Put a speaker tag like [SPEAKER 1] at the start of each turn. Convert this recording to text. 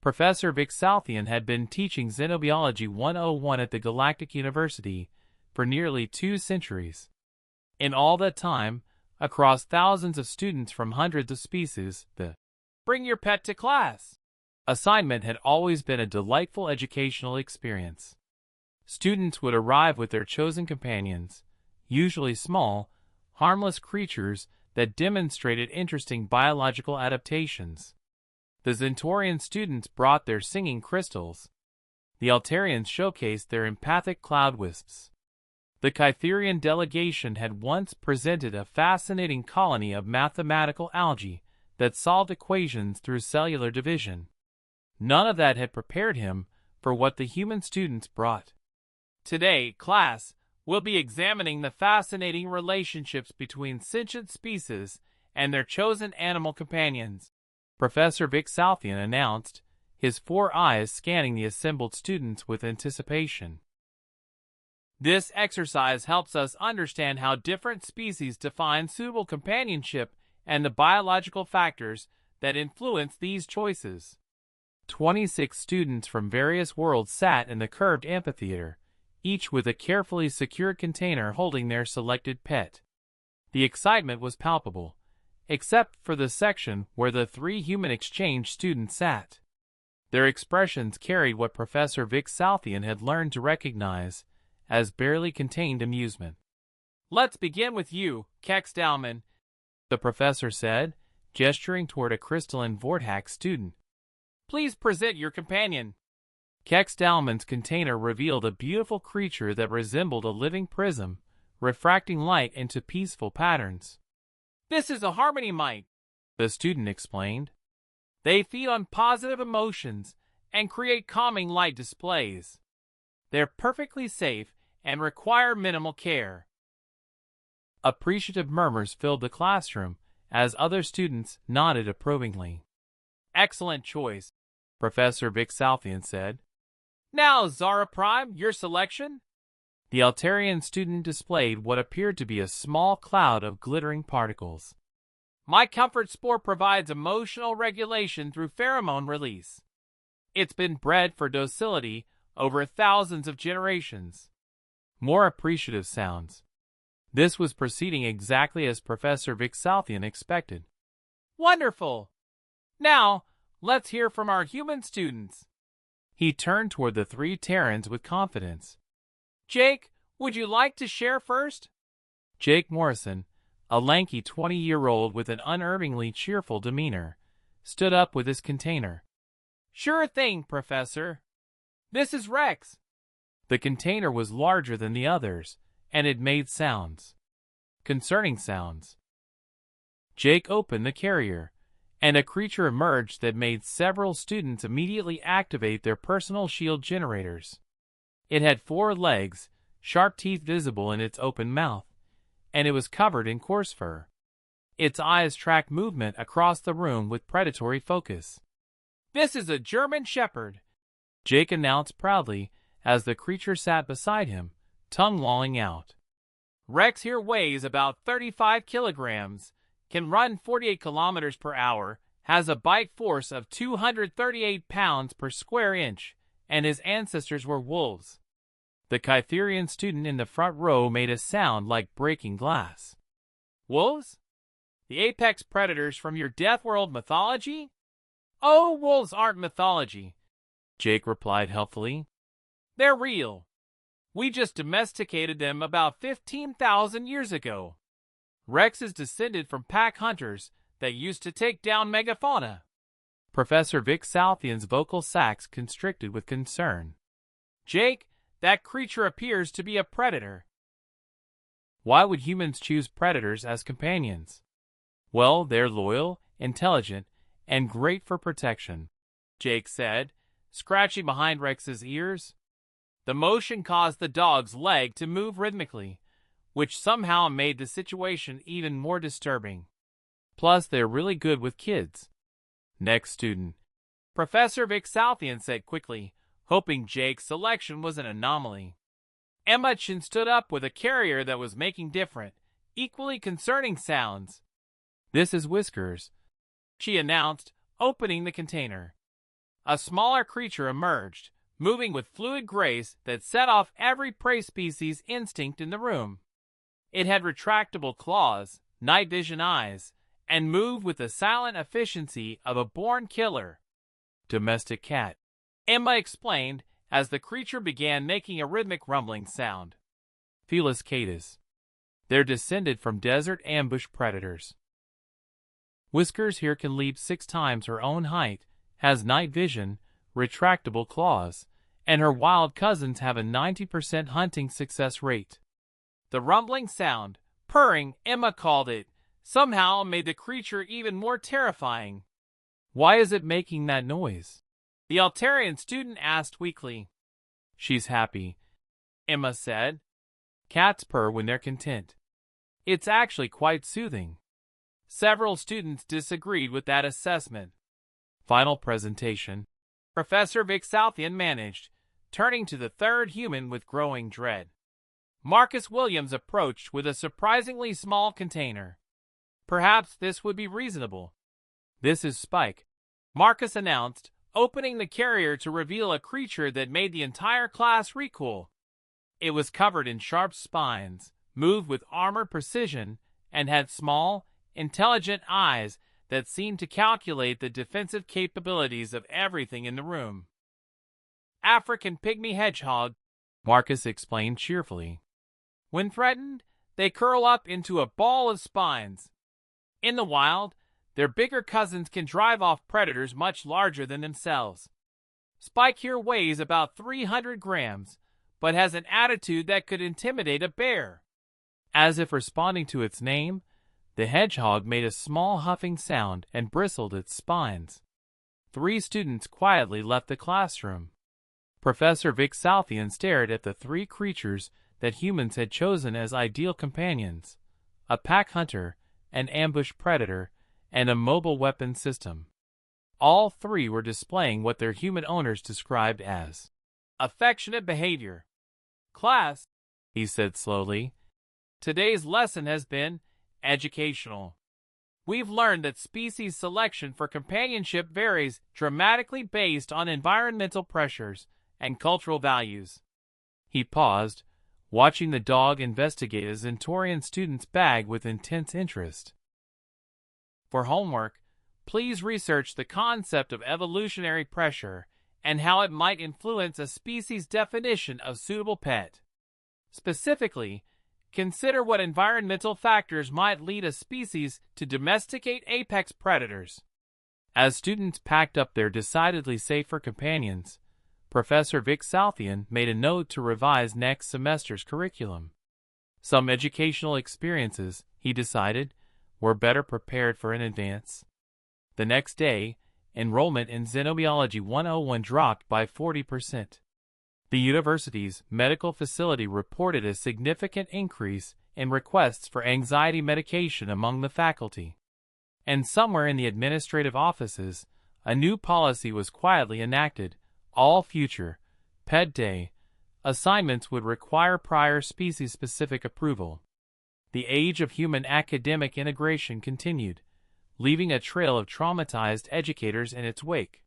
[SPEAKER 1] Professor Vic Salthian had been teaching Xenobiology 101 at the Galactic University for nearly 2 centuries. In all that time, across thousands of students from hundreds of species, the "Bring Your Pet to Class" assignment had always been a delightful educational experience. Students would arrive with their chosen companions, usually small, harmless creatures that demonstrated interesting biological adaptations. The Xentorian students brought their singing crystals. The Altarians showcased their empathic cloud wisps. The Kytherian delegation had once presented a fascinating colony of mathematical algae that solved equations through cellular division. None of that had prepared him for what the human students brought. Today, class, we'll be examining the fascinating relationships between sentient species and their chosen animal companions, Professor Vic Salthian announced, his 4 eyes scanning the assembled students with anticipation. This exercise helps us understand how different species define suitable companionship and the biological factors that influence these choices. 26 students from various worlds sat in the curved amphitheater, each with a carefully secured container holding their selected pet. The excitement was palpable, except for the section where the 3 human exchange students sat. Their expressions carried what Professor Vic Salthian had learned to recognize as barely contained amusement. "Let's begin with you, Kex Dalman," the professor said, gesturing toward a crystalline Vortax student. "Please present your companion." Kex Dalman's container revealed a beautiful creature that resembled a living prism, refracting light into peaceful patterns. "This is a harmony mite," the student explained. "They feed on positive emotions and create calming light displays. They're perfectly safe and require minimal care." Appreciative murmurs filled the classroom as other students nodded approvingly. "Excellent choice," Professor Vic Salthian said. "Now, Zara Prime, your selection?" The Altarian student displayed what appeared to be a small cloud of glittering particles. "My comfort spore provides emotional regulation through pheromone release. It's been bred for docility over thousands of generations." More appreciative sounds. This was proceeding exactly as Professor Vic Salthian expected. "Wonderful! Now, let's hear from our human students." He turned toward the 3 Terrans with confidence. "Jake, would you like to share first?" Jake Morrison, a lanky 20-year-old with an unerringly cheerful demeanor, stood up with his container. "Sure thing, Professor. This is Rex." The container was larger than the others, and it made sounds. Concerning sounds. Jake opened the carrier, and a creature emerged that made several students immediately activate their personal shield generators. It had 4 legs, sharp teeth visible in its open mouth, and it was covered in coarse fur. Its eyes tracked movement across the room with predatory focus. "This is a German Shepherd," Jake announced proudly as the creature sat beside him, tongue lolling out. "Rex here weighs about 35 kilograms, can run 48 kilometers per hour, has a bite force of 238 pounds per square inch, and his ancestors were wolves." The Kytherian student in the front row made a sound like breaking glass. "Wolves? The apex predators from your Deathworld mythology?" "Oh, wolves aren't mythology," Jake replied helpfully. "They're real. We just domesticated them about 15,000 years ago. Rex is descended from pack hunters that used to take down megafauna." Professor Vic Salthian's vocal sacs constricted with concern. "Jake, that creature appears to be a predator." "Why would humans choose predators as companions?" "Well, they're loyal, intelligent, and great for protection," Jake said, scratching behind Rex's ears. The motion caused the dog's leg to move rhythmically, which somehow made the situation even more disturbing. "Plus, they're really good with kids." "Next student," Professor Vic Salthian said quickly, hoping Jake's selection was an anomaly. Emma Chin stood up with a carrier that was making different, equally concerning sounds. "This is Whiskers," she announced, opening the container. A smaller creature emerged, moving with fluid grace that set off every prey species instinct in the room. It had retractable claws, night vision eyes, and moved with the silent efficiency of a born killer. Domestic cat, Emma explained as the creature began making a rhythmic rumbling sound. Felis catus. They're descended from desert ambush predators. Whiskers here can leap 6 times her own height, has night vision, retractable claws, and her wild cousins have a 90% hunting success rate. The rumbling sound, purring Emma called it, somehow made the creature even more terrifying. Why is it making that noise? The Altarian student asked weakly. She's happy, Emma said. Cats purr when they're content. It's actually quite soothing. Several students disagreed with that assessment. Final presentation. Professor Vixalthian managed, turning to the third human with growing dread. Marcus Williams approached with a surprisingly small container. Perhaps this would be reasonable. This is Spike, Marcus announced, opening the carrier to reveal a creature that made the entire class recoil. It was covered in sharp spines, moved with armored precision, and had small, intelligent eyes that seemed to calculate the defensive capabilities of everything in the room. African pygmy hedgehog, Marcus explained cheerfully. When threatened, they curl up into a ball of spines. In the wild, their bigger cousins can drive off predators much larger than themselves. Spike here weighs about 300 grams, but has an attitude that could intimidate a bear. As if responding to its name, the hedgehog made a small huffing sound and bristled its spines. 3 students quietly left the classroom. Professor Vixalthian stared at the 3 creatures that humans had chosen as ideal companions: a pack hunter, an ambush predator, and a mobile weapon system. All 3 were displaying what their human owners described as affectionate behavior. Class, he said slowly, today's lesson has been educational. We've learned that species selection for companionship varies dramatically based on environmental pressures and cultural values. He paused, watching the dog investigate a Zentorian student's bag with intense interest. For homework, please research the concept of evolutionary pressure and how it might influence a species' definition of suitable pet. Specifically, consider what environmental factors might lead a species to domesticate apex predators. As students packed up their decidedly safer companions, Professor Vixalthian made a note to revise next semester's curriculum. Some educational experiences, he decided, were better prepared for in advance. The next day, enrollment in Xenobiology 101 dropped by 40%. The university's medical facility reported a significant increase in requests for anxiety medication among the faculty. And somewhere in the administrative offices, a new policy was quietly enacted: all future Pet Day assignments would require prior species-specific approval. The age of human academic integration continued, leaving a trail of traumatized educators in its wake.